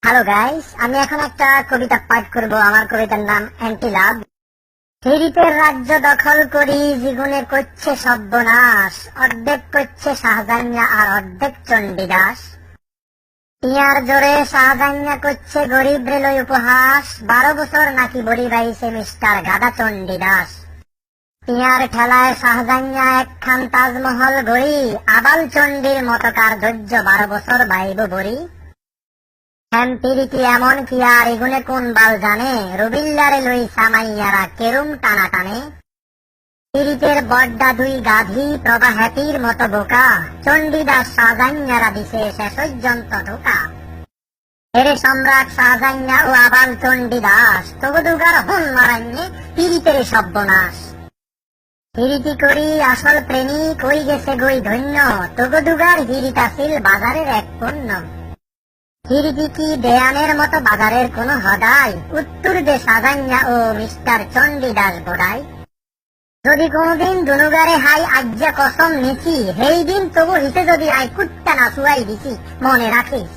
Hello guys, আমি এখন একটা কবিতা পাঠ করব। আমার কবিতার নাম অ্যান্টি লাভ। হিরিতের রাজ্য দখল করি, জীবনে করছে সর্বনাশ। অর্ধেক করছে শাহজাহানিয়া আর অর্ধেক চণ্ডীদাস। টিয়ার জোরে শাহজাহানিয়া করছে গরিব রেলই উপহাস। 12 বছর নাকি বড়ি বাইছে মিস্টার গাদা চণ্ডীদাস। টিয়ার ঠেলায় শাহজাহানিয়া একখান তাজমহল গড়ি। আবাল চণ্ডীর মতকার ধৈর্য 12 বছর বাইব বড়ি। হ্যাম্পিরিতি এমন কি আর এগুনে কোন বাল জানে, রবিল্লারে লই সামাইয়ারা কেরুম টানা টানে। পিরিতের বড্ডা দুই গাধি প্রভা হ্যাপির মতো বোকা, চণ্ডীদাস শাহজাহানিয়ারা দিছে শেষযন্ত ঢোকা। এরে সম্রাট শাহজাহানিয়া ও আবাল চণ্ডীদাস, তবুদুগার হন মারাইনে পিরিতের সর্বনাশ। হিরিতি করি আসল প্রেমিক কই গেছে গই ধন্য, তবুদুগার হিরিতাছিল বাজারের এক পণ্য। হিরিতি কি দেয়ানের মতো বাজারের কোন হদাই, উত্তর দে শাহজাহানিয়া ও মিস্টার চণ্ডীদাস বোড়াই। যদি কোনদিন দুনুগারে হাই আজ্ঞা কসম নিছি, হেই দিন তবু হিসে যদি আই কুত্তা না শুয়াই দিছি, মনে রাখিস।